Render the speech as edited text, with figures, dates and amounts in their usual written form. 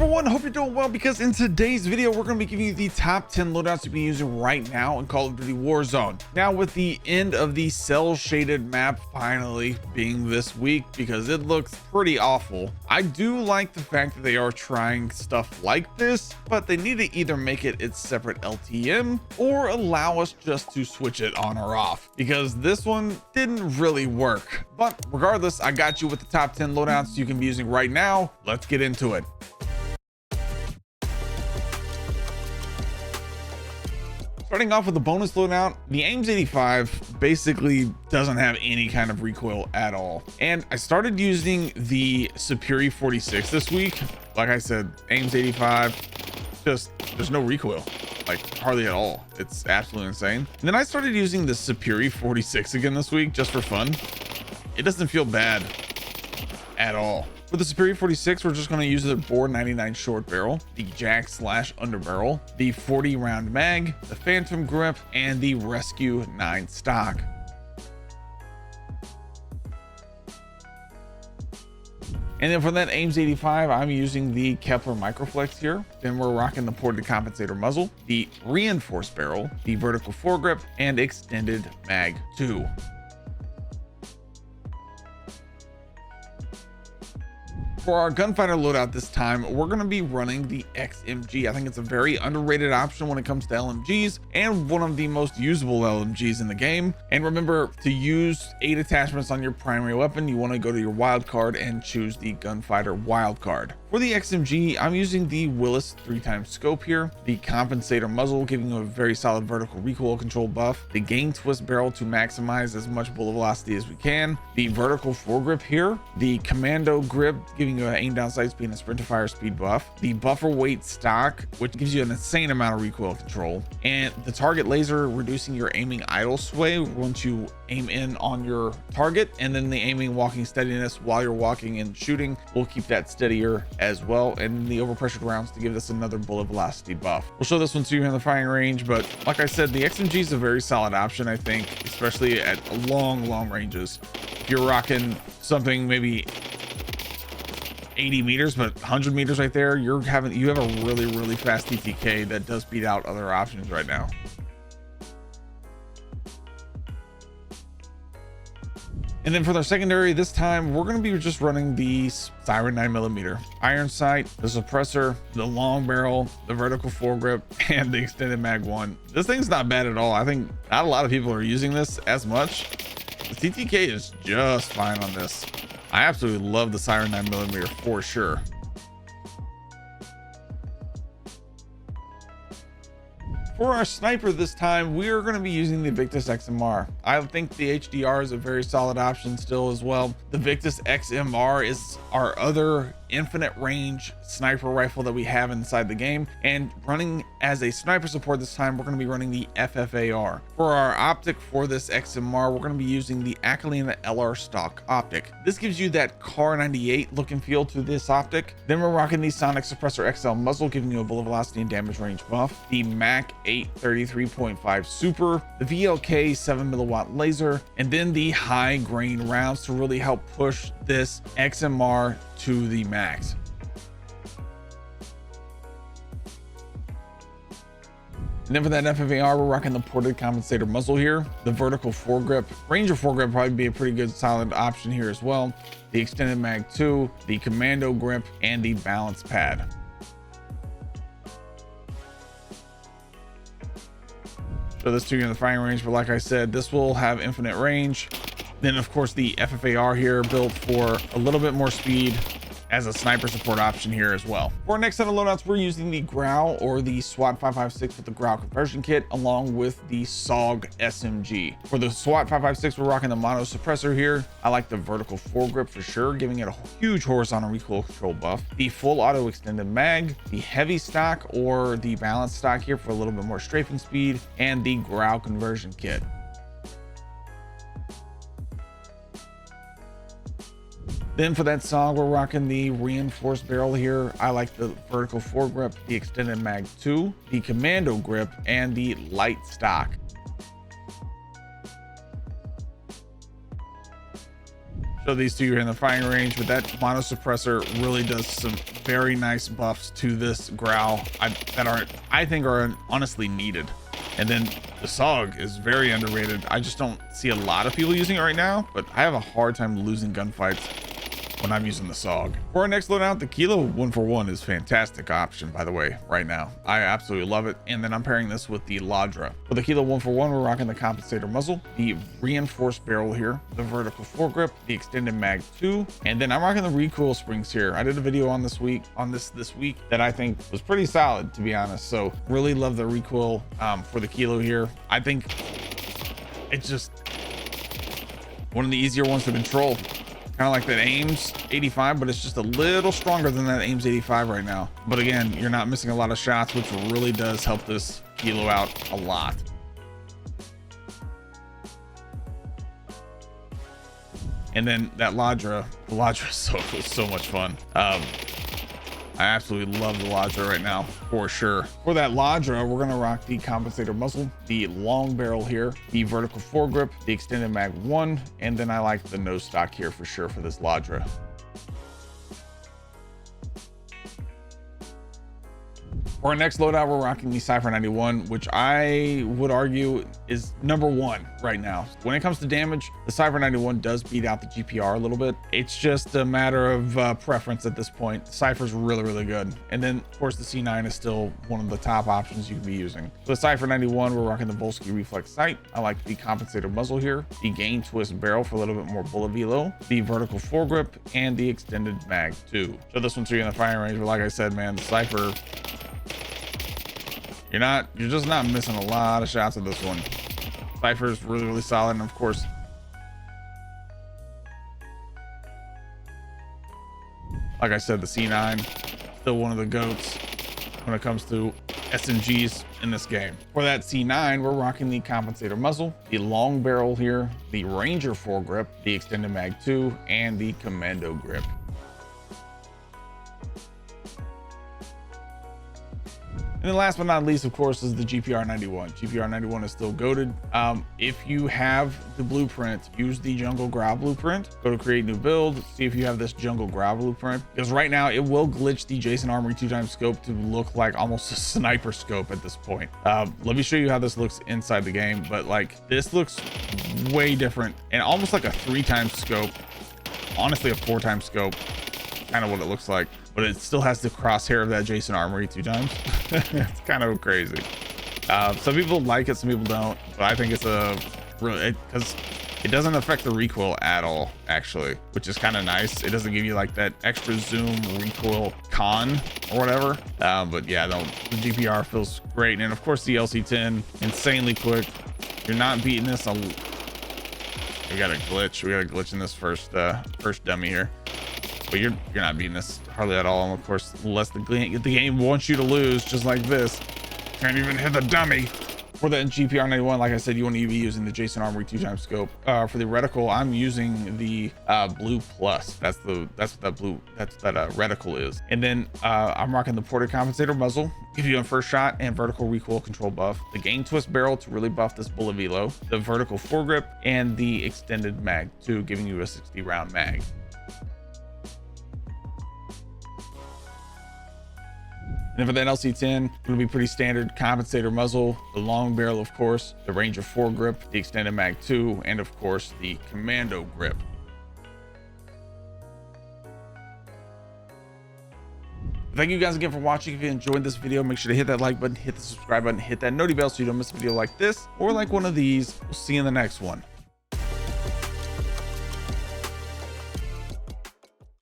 everyone, hope you're doing well, because in today's video we're going to be giving you the top 10 loadouts you'll be using right now in Call of Duty Warzone. Now, with the end of the cell shaded map finally being this week, because it looks pretty awful, I do like the fact that they are trying stuff like this, but they need to either make it its separate LTM or allow us just to switch it on or off, because this one didn't really work. But regardless, I got you with the top 10 loadouts you can be using right now. Let's get into it. Starting off with the bonus loadout, the Ames 85 basically doesn't have any kind of recoil at all. And I started using the Superior 46 this week. Like I said, Ames 85, there's no recoil, like hardly at all. It's absolutely insane. And then I started using the Superior 46 again this week just for fun. It doesn't feel bad at all. For the Superior 46, we're just going to use the Bore 99 short barrel, the Jack / underbarrel, the 40 round mag, the Phantom grip, and the Rescue 9 stock. And then for that Ames 85, I'm using the Kepler Microflex here. Then we're rocking the ported compensator muzzle, the reinforced barrel, the vertical foregrip, and extended mag 2. For our Gunfighter Loadout this time, we're going to be running the XMG. I think it's a very underrated option when it comes to LMGs, and one of the most usable LMGs in the game. And remember, to use 8 attachments on your primary weapon, you want to go to your wild card and choose the Gunfighter wild card. For the XMG, I'm using the Willis 3x scope here, the compensator muzzle giving you a very solid vertical recoil control buff, the gain twist barrel to maximize as much bullet velocity as we can, the vertical foregrip here, the commando grip giving you an aim down sight speed and a sprint to fire speed buff, the buffer weight stock, which gives you an insane amount of recoil control, and the target laser reducing your aiming idle sway once you aim in on your target, and then the aiming walking steadiness while you're walking and shooting will keep that steadier as well, and the overpressured rounds to give this another bullet velocity buff. We'll show this one to you in the firing range, but like I said, the XMG is a very solid option, I think, especially at long ranges. If you're rocking something maybe 80 meters, but 100 meters right there, you have a really fast TTK that does beat out other options right now. And then for their secondary, this time we're going to be just running the Siren 9mm iron sight, the suppressor, the long barrel, the vertical foregrip, and the extended mag 1. This thing's not bad at all. I think not a lot of people are using this as much. The TTK is just fine on this. I absolutely love the Siren 9mm for sure. For our sniper this time, we are going to be using the Victus XMR. I think the HDR is a very solid option still as well. The Victus XMR is our other infinite range sniper rifle that we have inside the game, and running as a sniper support this time, we're going to be running the FFAR. For our optic for this XMR, we're going to be using the Akalina LR stock optic. This gives you that Car 98 look and feel to this optic. Then we're rocking the Sonic Suppressor XL muzzle, giving you a bullet velocity and damage range buff, the Mac 8 33.5 Super, the VLK 7mW laser, and then the high grain rounds to really help push this XMR to the max. And then for that FFAR, we're rocking the ported compensator muzzle here, the vertical foregrip. Ranger foregrip probably be a pretty good solid option here as well, the extended mag 2, the commando grip, and the balance pad. So this to you in the firing range, but like I said, this will have infinite range. Then of course the FFAR here built for a little bit more speed as a sniper support option here as well. For our next set of loadouts, we're using the Growl or the SWAT 556 with the Growl conversion kit, along with the SOG SMG. For the SWAT 556, we're rocking the mono suppressor here. I like the vertical foregrip for sure, giving it a huge horizontal recoil control buff, the full auto extended mag, the heavy stock or the balanced stock here for a little bit more strafing speed, and the Growl conversion kit. Then for that SOG, we're rocking the reinforced barrel here. I like the vertical foregrip, the extended mag 2, the commando grip, and the light stock. show these to you here in the firing range, but that mono suppressor really does some very nice buffs to this Growl that I think are honestly needed. And then the SOG is very underrated. I just don't see a lot of people using it right now, but I have a hard time losing gunfights when I'm using the SOG. For our next loadout, the Kilo 141 is a fantastic option, by the way, right now. I absolutely love it. And then I'm pairing this with the Ladra. For the Kilo 141, we're rocking the compensator muzzle, the reinforced barrel here, the vertical foregrip, the extended mag 2, and then I'm rocking the recoil springs here. I did a video on this week that I think was pretty solid, to be honest. So really love the recoil for the Kilo here. I think it's just one of the easier ones to control. Kind of like that Ames 85, but it's just a little stronger than that Ames 85 right now. But again, you're not missing a lot of shots, which really does help this Kilo out a lot. And then that Ladra, the Ladra is so much fun. I absolutely love the Ladra right now, for sure. For that Ladra, we're gonna rock the compensator muzzle, the long barrel here, the vertical foregrip, the extended mag 1, and then I like the nose stock here for sure for this Ladra. For our next loadout, we're rocking the Cipher 91, which I would argue is #1 right now. When it comes to damage, the Cipher 91 does beat out the GPR a little bit. It's just a matter of preference at this point. The Cipher's really good. And then, of course, the C9 is still one of the top options you can be using. For the Cipher 91, we're rocking the Volsky Reflex sight. I like the compensator muzzle here, the gain twist barrel for a little bit more bullet velo, the vertical foregrip, and the extended mag 2. So this one's here in the firing range, but like I said, man, the Cipher, you're just not missing a lot of shots of this one. Cipher is really solid, and of course, like I said, the C9 still one of the goats when it comes to SMGs in this game. For that C9, we're rocking the compensator muzzle, the long barrel here, the Ranger foregrip, the extended mag 2, and the commando grip. And then last but not least, of course, is the GPR91. GPR91 is still goated. If you have the blueprint, use the jungle Growl blueprint. Go to create new build, see if you have this jungle Growl blueprint, because right now it will glitch the Jason Armory 2x scope to look like almost a sniper scope at this point. Let me show you how this looks inside the game, but like this looks way different and almost like a 3x scope. Honestly, a 4x scope, kind of what it looks like, but it still has the crosshair of that Jason Armory 2x. It's kind of crazy. Some people like it, some people don't, but I think it's because it doesn't affect the recoil at all, actually, which is kind of nice. It doesn't give you like that extra zoom recoil con or whatever. But yeah, the GPR feels great. And of course the LC10, insanely quick. You're not beating this. We got a glitch in this first dummy here. But you're not beating this hardly at all, and of course, unless the game wants you to lose, just like this. Can't even hit the dummy. For the GPR91, like I said, you want to be using the Jason Armory 2x scope. For the reticle, I'm using the Blue Plus. That's what that reticle is. And then I'm rocking the ported compensator muzzle, give you a first shot and vertical recoil control buff, the gain twist barrel to really buff this bullet velo, the vertical foregrip, and the extended mag 2, giving you a 60 round mag. And for that LC10, it's going to be pretty standard compensator muzzle, the long barrel, of course, the Ranger foregrip, the extended mag 2, and of course the commando grip. Thank you guys again for watching. If you enjoyed this video, make sure to hit that like button, hit the subscribe button, hit that noti bell so you don't miss a video like this or like one of these. We'll see you in the next one.